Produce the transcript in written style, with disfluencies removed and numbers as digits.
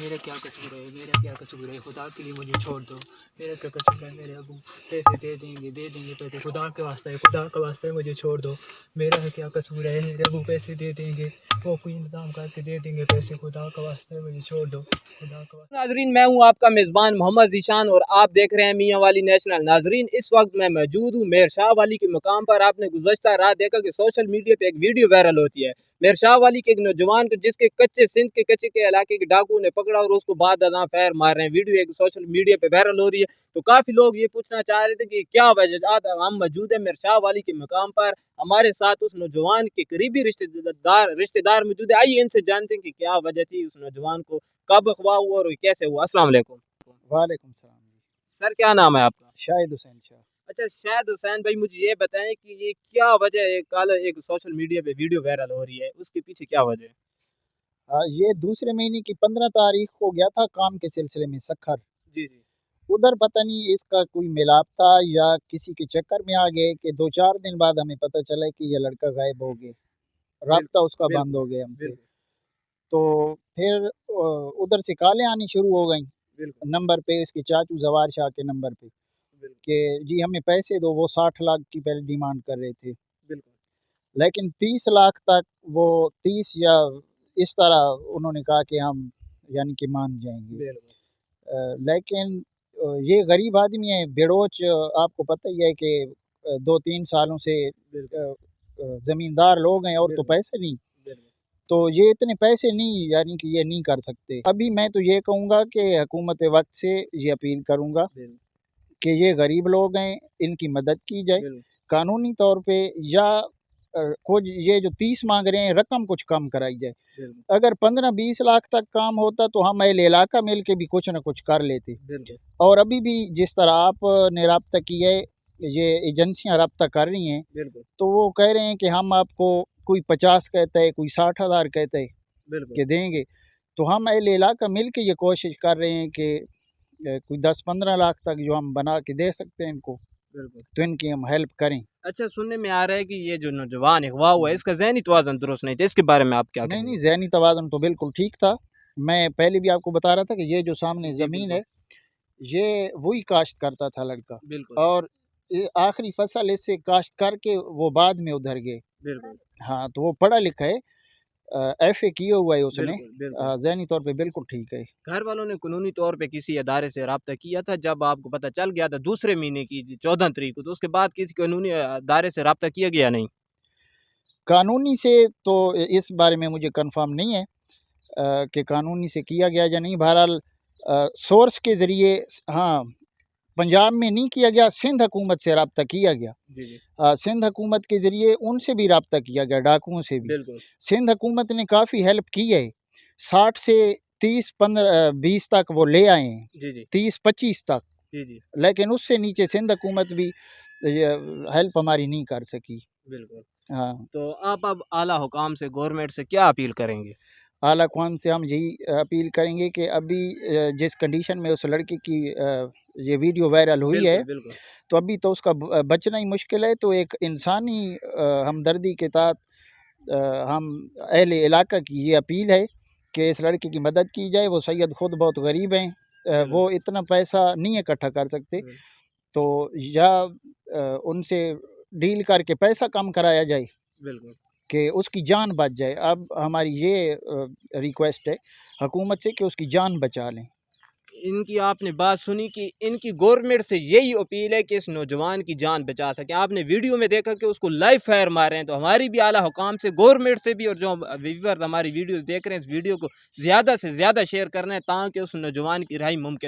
میرا کیا قصور ہے، میرا کیا قصور ہے، خدا کے لیے مجھے چھوڑ دو، میرا کیا قصور ہے، میرے ابو پیسے دے دیں گے پیسے، خدا کے واسطے خدا کا واسطہ ہے، مجھے چھوڑ دو، میرا کیا قصور ہے، میرے ابو پیسے دے دیں گے، وہ کوئی انتظام کر کے دے دیں گے پیسے، خدا کا واسطہ ہے، مجھے چھوڑ دو، خدا کا واسطہ۔ ناظرین، میں ہوں آپ کا میزبان محمد ذیشان اور آپ دیکھ رہے ہیں میاں والی نیشنل۔ ناظرین، اس وقت میں موجود ہوں میر شاہ والی کے مقام پر۔ آپ نے گزشتہ رات دیکھا کہ سوشل میڈیا پہ ایک ویڈیو وائرل ہوتی ہے میر شاہ والی کے ایک نوجوان کو، جس کے سندھ کے کچے کے علاقے کے ڈاکو نے پکڑا اور اس کو بعد ازاں فائر مار رہے ہیں۔ ویڈیو ایک سوشل میڈیا پہ وائرل ہو رہی ہے، تو کافی لوگ یہ پوچھنا چاہ رہے تھے کہ کیا وجہ۔ ہم موجود ہیں میر شاہ والی کے مقام پر، ہمارے ساتھ اس نوجوان کے قریبی رشتہ دار موجود ہے۔ آئیے ان سے جانتے ہیں کہ کیا وجہ تھی اس نوجوان کو، کب اغوا ہوا اور کیسے ہوا۔ السلام علیکم۔ وعلیکم السلام۔ سر، کیا نام ہے آپ کا؟ شاہد حسین شاہ۔ اچھا شاہد حسین بھائی، مجھے یہ بتائیں کہ یہ کیا وجہ ہے، کل ایک سوشل میڈیا پہ ویڈیو وائرل ہو رہی ہے، اس کے پیچھے کیا وجہ ہے؟ یہ دوسرے مہینے کی 15 تاریخ کو گیا تھا کام کے سلسلے میں سکھر۔ جی جی۔ ادھر پتہ نہیں اس کا کوئی ملاپ تھا یا کسی کے چکر میں آ گئے کہ 2-4 دن بعد ہمیں پتہ چلا کہ یہ لڑکا غائب ہو گیا، رابطہ اس کا بند ہو گیا ہم سے۔ تو پھر ادھر سے کالیں آنی شروع ہو گئیں نمبر پہ، اس کے چاچو زوار شاہ کے نمبر پہ، کہ جی ہمیں پیسے دو۔ وہ 60 لاکھ کی پہلے ڈیمانڈ کر رہے تھے، لیکن 30 لاکھ تک وہ 30 یا اس طرح انہوں نے کہا کہ ہم یعنی کہ مان جائیں گے۔ لیکن یہ غریب آدمی ہے بیڑوچ، آپ کو پتہ ہی ہے کہ 2-3 سالوں سے زمیندار لوگ ہیں اور تو پیسے نہیں، تو یہ اتنے پیسے نہیں یعنی کہ یہ نہیں کر سکتے۔ ابھی میں تو یہ کہوں گا کہ حکومت وقت سے یہ اپیل کروں گا کہ یہ غریب لوگ ہیں، ان کی مدد کی جائے قانونی طور پہ، یا کچھ یہ جو 30 مانگ رہے ہیں رقم کچھ کم کرائی جائے۔ اگر 15-20 لاکھ تک کام ہوتا تو ہم اہل علاقہ مل کے بھی کچھ نہ کچھ کر لیتے۔ اور ابھی بھی جس طرح آپ نے رابطہ کیا ہے، یہ ایجنسیاں رابطہ کر رہی ہیں، تو وہ کہہ رہے ہیں کہ ہم آپ کو کوئی 50 کہتا ہے، کوئی 60 ہزار کہتا ہے کہ دیں گے، تو ہم اہل علاقہ مل کے یہ کوشش کر رہے ہیں کہ کوئی 10-15 لاکھ تک جو ہم بنا کے دے سکتے ہیں ان کو، تو ان کی ہم ہیلپ کریں۔ اچھا، سننے میں آ رہا ہے کہ یہ جو نوجوان اغوا ہوا ہے اس کا ذہنی توازن درست نہیں تھا، اس کے بارے میں آپ کیا کہیں گے؟ نہیں، ذہنی توازن تو بالکل ٹھیک تھا۔ میں پہلے بھی آپ کو بتا رہا تھا کہ یہ جو سامنے زمین ہے یہ وہی کاشت کرتا تھا لڑکا، اور آخری فصل اس سے کاشت کر کے وہ بعد میں ادھر گئے۔ ہاں، تو وہ پڑھا لکھا ہے، ایف اے کیا ہوا ہے اس نے، ذہنی طور پہ بالکل ٹھیک ہے۔ گھر والوں نے قانونی طور پہ کسی ادارے سے رابطہ کیا تھا جب آپ کو پتہ چل گیا تھا دوسرے مہینے کی 14 تاریخ کو، تو اس کے بعد کسی قانونی ادارے سے رابطہ کیا گیا نہیں؟ قانونی سے تو اس بارے میں مجھے کنفرم نہیں ہے کہ قانونی سے کیا گیا یا نہیں۔ بہرحال سورس کے ذریعے، ہاں، پنجاب میں نہیں کیا گیا، سندھ حکومت سے رابطہ کیا گیا، سندھ حکومت کے ذریعے ان سے بھی رابطہ کیا گیا، ڈاکوؤں سے بھی۔ سندھ حکومت نے کافی ہیلپ کی ہے، 60 سے 30-20 تک وہ لے آئے ہیں، 30-25 تک، لیکن اس سے نیچے سندھ حکومت بھی ہیلپ ہماری نہیں کر سکی۔ ہاں، تو آپ اب اعلیٰ حکام سے، گورنمنٹ سے کیا اپیل کریں گے؟ اعلیٰ حکام سے ہم یہی اپیل کریں گے کہ ابھی جس کنڈیشن میں اس لڑکی کی یہ ویڈیو وائرل ہوئی ہے، تو ابھی تو اس کا بچنا ہی مشکل ہے، تو ایک انسانی ہمدردی کے تحت ہم اہل علاقہ کی یہ اپیل ہے کہ اس لڑکی کی مدد کی جائے۔ وہ سید خود بہت غریب ہیں، وہ اتنا پیسہ نہیں اکٹھا کر سکتے، تو یا ان سے ڈیل کر کے پیسہ کم کرایا جائے کہ اس کی جان بچ جائے۔ اب ہماری یہ ریکویسٹ ہے حکومت سے کہ اس کی جان بچا لیں۔ ان کی آپ نے بات سنی کہ ان کی گورنمنٹ سے یہی اپیل ہے کہ اس نوجوان کی جان بچا سکیں۔ آپ نے ویڈیو میں دیکھا کہ اس کو لائیو فائر مار رہے ہیں، تو ہماری بھی اعلیٰ حکام سے، گورنمنٹ سے بھی، اور جو ویورز ہماری ویڈیوز دیکھ رہے ہیں، اس ویڈیو کو زیادہ سے زیادہ شیئر کرنا ہے تاکہ اس نوجوان کی رہائی ممکن ہو۔